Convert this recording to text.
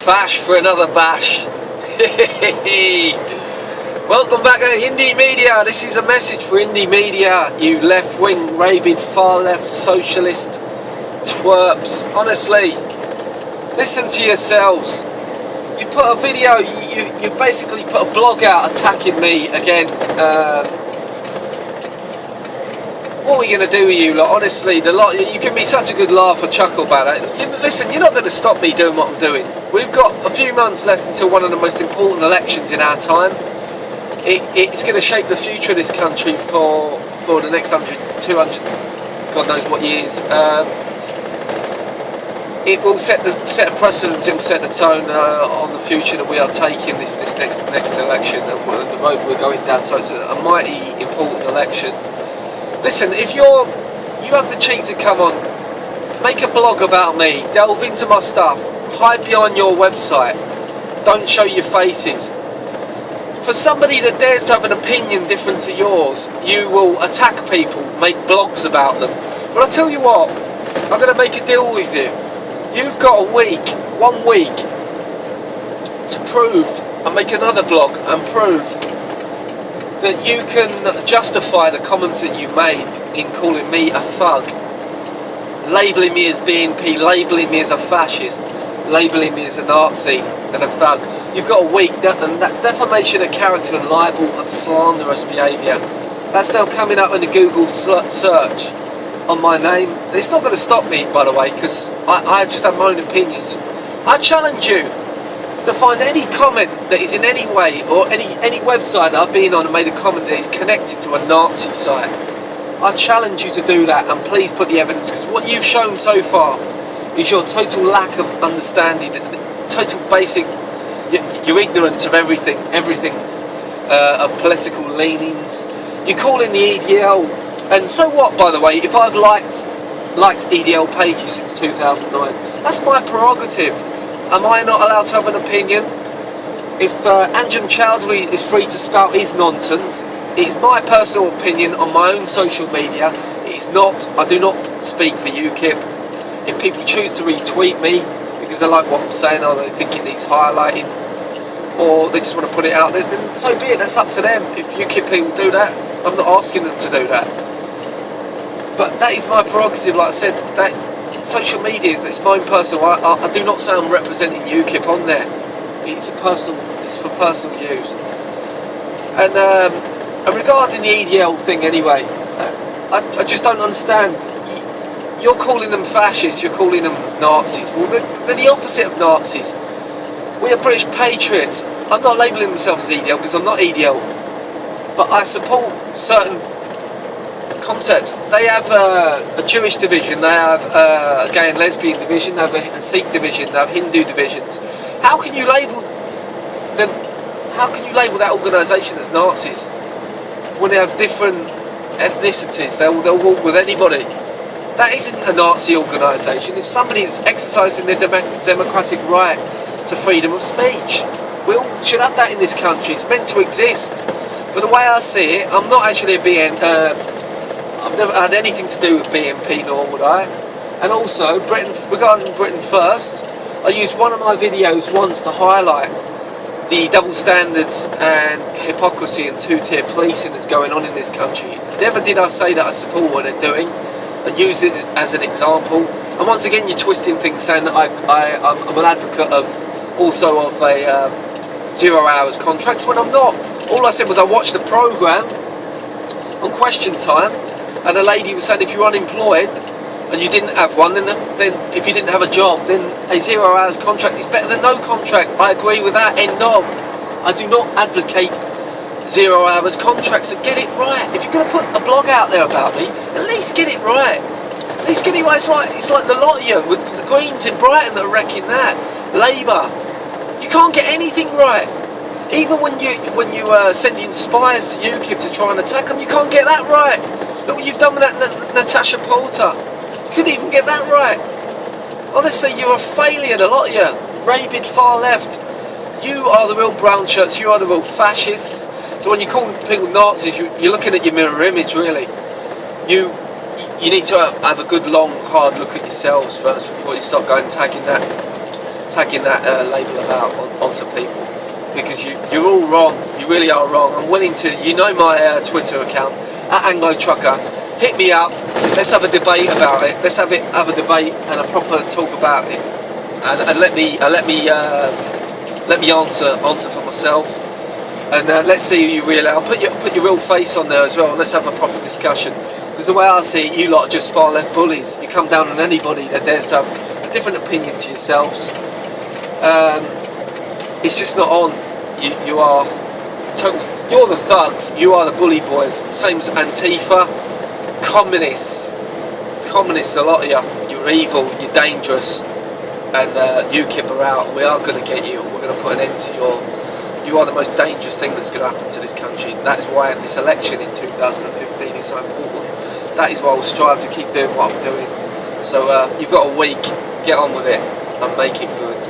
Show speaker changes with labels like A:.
A: Bash for another bash. Welcome back to Indymedia. This is a message for Indymedia, you left-wing, rabid, far-left, socialist twerps. Honestly, listen to yourselves. You put a video, you basically put a blog out attacking me again. What are we going to do with you lot? Honestly, you can be such a good laugh or chuckle about it. Listen, you're not going to stop me doing what I'm doing. We've got a few months left until one of the most important elections in our time. It's going to shape the future of this country for the next 100, 200, God knows what years. It will set a precedent, it will set the tone on the future that we are taking this next election and the road we're going down. So it's a mighty important election. Listen, if you have the cheek to come on, make a blog about me, delve into my stuff, hide behind your website, don't show your faces. For somebody that dares to have an opinion different to yours, you will attack people, make blogs about them. But I'll tell you what, I'm going to make a deal with you. You've got a week, 1 week, to prove and make another blog and prove that you can justify the comments that you made in calling me a thug, labelling me as BNP, labelling me as a fascist, labelling me as a Nazi and a thug. You've got a week, and that's defamation of character and libel and slanderous behaviour. That's now coming up in the Google search on my name. It's not going to stop me, by the way, because I just have my own opinions. I challenge you to find any comment that is in any way, or any website that I've been on and made a comment that is connected to a Nazi site. I challenge you to do that, and please put the evidence, because what you've shown so far is your total lack of understanding, total basic, your ignorance of everything of political leanings. You're calling the EDL, and so what, by the way, if I've liked EDL pages since 2009, that's my prerogative. Am I not allowed to have an opinion? If Anjem Chowdhury is free to spout his nonsense, it is my personal opinion on my own social media. It is not, I do not speak for UKIP. If people choose to retweet me because they like what I'm saying, or they think it needs highlighting, or they just want to put it out there, then so be it, that's up to them. If UKIP people do that, I'm not asking them to do that. But that is my prerogative, like I said, that social media, it's my own personal. I do not say I'm representing UKIP on there. It's for personal use. And regarding the EDL thing, anyway, I just don't understand. You're calling them fascists. You're calling them Nazis. Well, they're the opposite of Nazis. We are British patriots. I'm not labelling myself as EDL because I'm not EDL, but I support certain concepts. They have a Jewish division, they have a gay and lesbian division, they have a Sikh division, they have Hindu divisions. How can you label them? How can you label that organisation as Nazis when they have different ethnicities? They'll walk with anybody. That isn't a Nazi organisation. It's somebody that's exercising their democratic right to freedom of speech. We all should have that in this country. It's meant to exist. But the way I see it, I'm not actually I've never had anything to do with BNP, nor would I. And also, regarding Britain First, I used one of my videos once to highlight the double standards and hypocrisy and two-tier policing that's going on in this country. Never did I say that I support what they're doing. I use it as an example. And once again, you're twisting things, saying that I'm an advocate of a 0 hours contracts, when I'm not. All I said was I watched the programme on Question Time, and a lady was saying if you're unemployed and you didn't have one, then if you didn't have a job, then a 0 hours contract is better than no contract. I agree with that, end of. I do not advocate 0 hours contracts, and get it right. If you're going to put a blog out there about me, at least get it right. At least get it right. It's like the lot of you with the Greens in Brighton that are wrecking that. Labour. You can't get anything right. Even when you send in spies to UKIP to try and attack them, you can't get that right. Look what you've done with that Natasha Poulter. You couldn't even get that right. Honestly, you're a failure, the lot of you. Rabid far left. You are the real brown shirts. You are the real fascists. So when you call people Nazis, you're looking at your mirror image, really. You need to have a good, long, hard look at yourselves first before you start going tagging that tagging that label about onto people, because you're all wrong. You really are wrong. I'm willing to, you know, my Twitter account at Anglo Trucker. Hit me up. Let's have a debate about it. Let's have a debate and a proper talk about it, and let me answer for myself. And let's see who you really are. Put your real face on there as well. And let's have a proper discussion. Because the way I see it, you lot are just far left bullies. You come down on anybody that dares to have a different opinion to yourselves. It's just not on. You are total. You're the thugs. You are the bully boys. Same as Antifa, communists. Communists, a lot of you. You're evil. You're dangerous. And UKIP are out. We are going to get you. We're going to put an end to your. You are the most dangerous thing that's going to happen to this country. That is why this election in 2015 is so important. That is why I will strive to keep doing what I'm doing. So you've got a week. Get on with it and make it good.